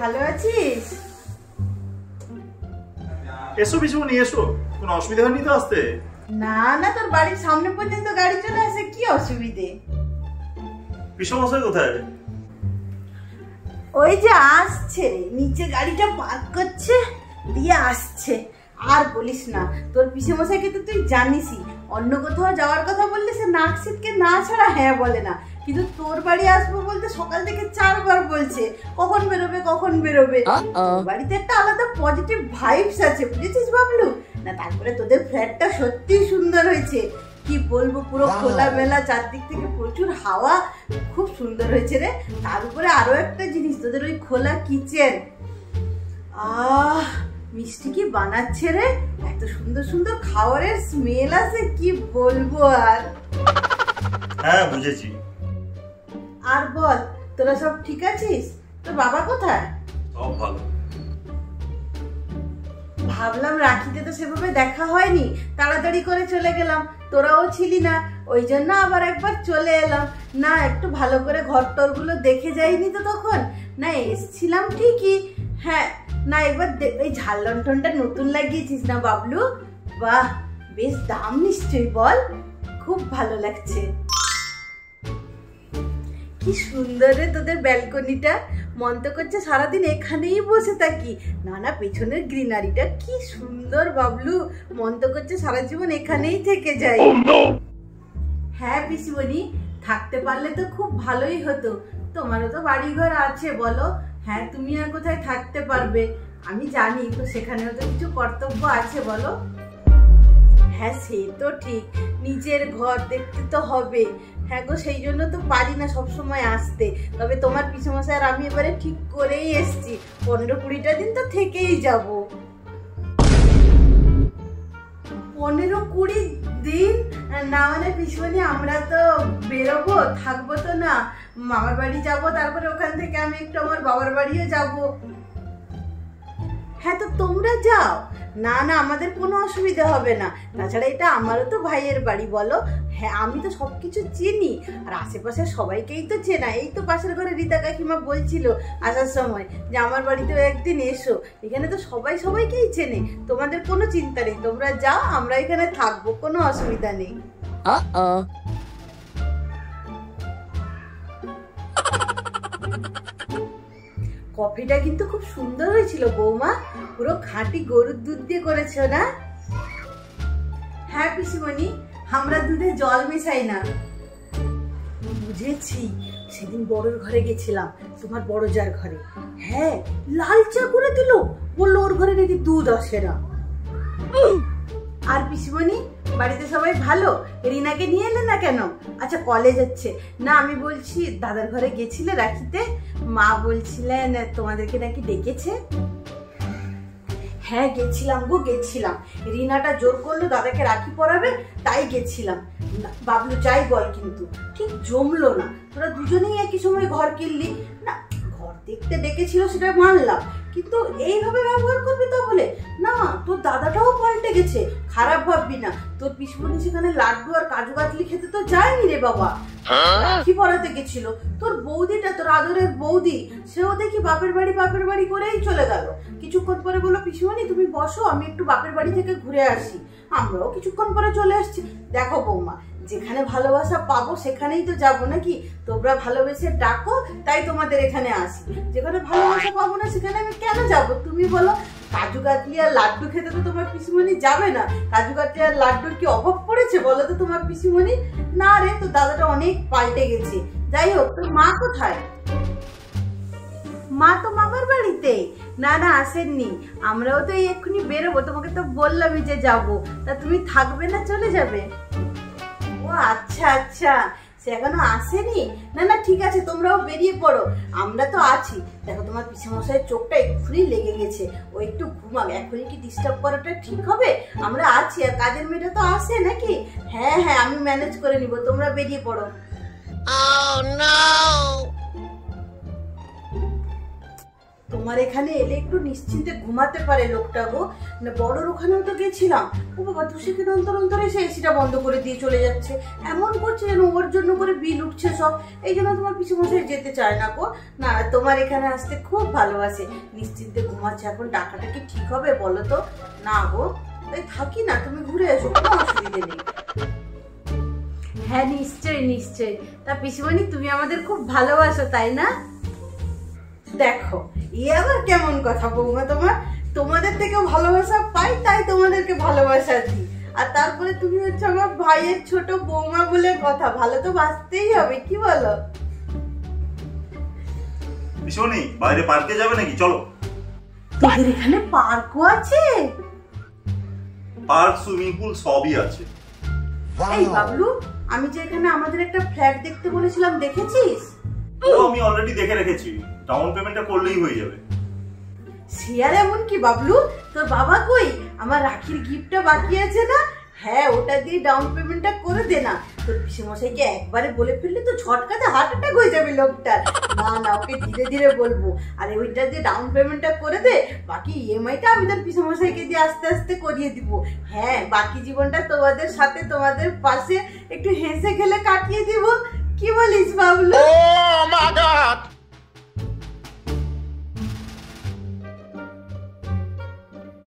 ভালো আছিস? এসো পিছুমনি এসো, কোনো অসুবিধা হয়নি তো আসতে? না না, তোর বাড়ির সামনে পর্যন্ত গাড়ি চলে আসে, কি অসুবিধে? পিসমশাই কোথায়? ওই যে আসছে, নিচে গাড়িটা পার্ক করছে, দিয়ে আসছে। আর বলিস না, তোর পিসেমশাইকে তো তুই জানিসই, অন্য কোথাও যাওয়ার কথা বললে সে নাক সিটকে না ছাড়া হ্যাঁ বলে না, কিন্তু তোর বাড়ি আসবো বলতে সকাল থেকে 4 বার বলছে কখন বেরোবে কখন বেরোবে। বাড়িতে একটা আলাদা পজিটিভ ভাইবস আছে, বুঝেছিস বাবলু? না তারপরে তোদের ফ্ল্যাটটা সত্যিই সুন্দর হয়েছে, কি বলবো, পুরো খোলামেলা, চারদিক থেকে প্রচুর হাওয়া, খুব সুন্দর হয়েছে রে। তার উপরে আরো একটা জিনিস, তোদের ওই খোলা কিচেন, মিষ্টি কি বানাচ্ছে রে, এত সুন্দর সুন্দর খাবারের স্মেল আছে, কি বলবো আর। হ্যাঁ বুঝেছি। আর বল, তোরা সব ঠিক আছিস? তোর বাবা কোথায়? সব ভালো। ভাবলাম রাখিতে তো সেভাবে দেখা হয়নি, তাড়াতাড়ি করে চলে গেলাম, তোরাও ছিলি না, ওই জন্য আবার একবার চলে এলাম। না একটু ভালো করে ঘর টরগুলো দেখে যাইনি তো তখন, না এসছিলাম ঠিকই। হ্যাঁ না, এবার এই ঝাল লণ্ঠনটা নতুন লাগিয়েছিস না বাবলু? বাহ, বেশ দাম নিশ্চয়ই, বল? খুব ভালো লাগছে। কি সুন্দর রে তোদের ব্যালকনিটা, মন তো করছে সারাদিন এখানেই বসে থাকি। না না, পেছনের গ্রিনারিটা কি সুন্দর বাবলু, মন তো করছে সারা জীবন এখানেই থেকে যাই। হ্যাঁ পিসিমণি, থাকতে পারলে তো খুব ভালোই হতো, তোমারও তো বাড়ি ঘর আছে বলো। হ্যাঁ তুমি আর কোথায় থাকতে পারবে, আমি জানি তো, সেখানেও তো কিছু কর্তব্য আছে বলো। হ্যাঁ সে তো ঠিক, নিজের ঘর দেখতে তো হবে। হ্যাঁ গো, সেই জন্য তো পারি না সবসময় আসতে, তবে তোমার পিসেমশাই আর আমি এবারে ঠিক করেই এসছি, 15-20টা দিন তো থেকেই যাব। 15-20 দিন? না মানে পিসিমণি, আমরা তো বেরোবো, থাকবো তো না, মামার বাড়ি যাব, তারপরে ওখান থেকে আমি একটু আমার বাবার বাড়িও যাব। হ্যাঁ তো তোমরা যাও, না না আমাদের কোনো অসুবিধা হবে না, তাছাড়া এটা আমারও তো ভাইয়ের বাড়ি বলো। হ্যাঁ আমি তো সবকিছু চিনি, আর আশেপাশে সবাইকেই তো চেনা, এই তো পাশের ঘরে রীতা কাকিমা বলছিল আসার সময় যে আমার বাড়িতেও একদিন এসো, এখানে তো সবাই সবাইকেই চেনে, তোমাদের কোনো চিন্তা নেই, তোমরা যাও, আমরা এখানে থাকবো, কোনো অসুবিধা নেই। কফিটা কিন্তু খুব সুন্দর হয়েছিল বৌমা, পুরো খাঁটি গরুর দুধ দিয়ে করেছো না? হ্যাঁ পিসিমণি, আমরা দুধে জল মেশাই না। বুঝেছি, সেদিন বড়োর ঘরে গেছিলাম, তোমার বড় জার ঘরে, হ্যাঁ লাল চা করে দিল, বললো ওর ঘরে নাকি দুধ আসে না। আর পিসিমণি, বাড়িতে সবাই ভালো? রিনাকে নিয়ে এলে না কেন? আচ্ছা কলেজ হচ্ছে না, আমি বলছি দাদার ঘরে গেছিলে রাখিতে, মা বলছিলেন তোমাদেরকে নাকি ডেকেছে। হ্যাঁ গেছিলাম গো, গেছিলাম, রিনাটা জোর করলো দাদাকে রাখি পরাবে, তাই গেছিলাম। বাবলু যাই বল, কিন্তু ঠিক জমলো না, তোরা দুজনেই একই সময় ঘর কিনলি না, ঘর দেখতে ডেকেছিল সেটা মানলাম, কিন্তু এইভাবে ব্যবহার করবি তা বলে না, তোর দাদাটাও পাল্টে গেছে, খারাপ ভাববি না, তোর পিসিমণি সেখানে লাড্ডু আর কাজু কাতলি খেতে তো যায়নি রে বাবা, রাখি পরাতে গেছিল। তোর বৌদিটা, তোর আদরের বৌদি, সেও দেখি বাপের বাড়ি করেই চলে গেল, কিছুক্ষণ পরে বললো পিসিমণি তুমি বসো, আমি একটু বাপের বাড়ি থেকে ঘুরে আসি, আমরাও কিছুক্ষণ পরে চলে আসছি। দেখো বৌমা, যেখানে ভালোবাসা পাবো সেখানেই তো যাবো নাকি, তোমরা ভালোবেসে ডাকো তাই তোমাদের এখানে আসি, যেখানে ভালোবাসা পাবো না সেখানে আমি কেন যাবো তুমি বলো? কাজু কাতলি আর লাড্ডু খেতে তো তোমার পিসিমণি যাবে না, কাজু কাতলি আর লাড্ডুর কি অভাব পড়েছে বলো তো তোমার পিসিমণি? না রে, তোর দাদাটা অনেক পাল্টে গেছে। যাই হোক, তোর মা কোথায়? মা তো মামার বাড়িতে। না না আসেননি, আমরাও তো এই এক্ষুনি বেরোবো, তোমাকে তো বললামই যে যাবো, তা তুমি থাকবে না চলে যাবে? ও আচ্ছা আচ্ছা, সে এখনো আসেনি। না না ঠিক আছে, তোমরাও বেরিয়ে পড়ো, আমরা তো আছি। দেখো তোমার পিসেমশাইয়ের চোখটা এক্ষুনি লেগে গেছে, ও একটু ঘুমাক, এখনই কি ডিস্টার্ব করাটা ঠিক হবে? আমরা আছি, আর কাজের মেয়েটা তো আসে নাকি? হ্যাঁ হ্যাঁ আমি ম্যানেজ করে নিব, তোমরা বেরিয়ে পড়ো। তোমার এখানে এলে একটু নিশ্চিন্তে ঘুমাতে পারে লোকটা গো। না বড়োর ওখানেও তো গেছিলাম, ও বাবা 2 সেকেন্ড অন্তর অন্তর এসে এসিটা বন্ধ করে দিয়ে চলে যাচ্ছে, এমন করছে যেন ওর জন্য করে বিল উঠছে সব। এই জন্য তোমার পিছু মশাই যেতে চায় না গো। না তোমার এখানে আসতে খুব ভালোবাসে, নিশ্চিন্তে ঘুমাচ্ছে। এখন টাকাটা কি ঠিক হবে বলো তো? না গো, তাই থাকি না, তুমি ঘুরে এসো, কোনো অসুবিধে নেই। হ্যাঁ নিশ্চয়ই নিশ্চয়ই। তা পিসিমণি তুমি আমাদের খুব ভালোবাসো তাই না? দেখো এ আবার কেমন কথা বৌমা, তোমাদের থেকেও ভালোবাসা পাই তাই তোমাদেরকে ভালোবাসা দিই। আর তারপরে তুমি হচ্ছে আমার ভাইয়ের ছোট বৌমা বলে কথা, ভালো তো বাসতেই হবে, কি বলো? পিসিমণি বাইরে পার্কে যাবে নাকি? চলো। তোদের এখানে পার্কও আছে? পার্ক, সুইমিং পুল সবই আছে। এই বাবলু, আমি যে এখানে আমাদের একটা ফ্ল্যাট দেখতে বলেছিলাম, দেখেছিস? ও আমি অলরেডি দেখে রেখেছি, ডাউন পেমেন্টটা করলেই হয়ে যাবে। শেয়ার এমন কি বাবলু, তোর বাবা কই? আমার রাখির গিফটটা বাকি আছে না? হ্যাঁ ওটা দিয়ে ডাউন পেমেন্টটা করে দে না। তোর পিসেমশাইকে একবারে বলে ফেললে তো ঝটকাতে হার্ট অ্যাটাক হয়ে যাবে লোকটার। না না, ওকে ধীরে ধীরে বলবো। আর ওইটা দিয়ে ডাউন পেমেন্টটা করে দে, বাকি ইএমআইটা আমি তোর পিসেমশাইকে দিয়ে আস্তে আস্তে করিয়ে দিব। হ্যাঁ বাকি জীবনটা তোমাদের সাথে তোমাদের পাশে একটু হেসে খেলে কাটিয়ে দিব। কি বলিস বাবলু?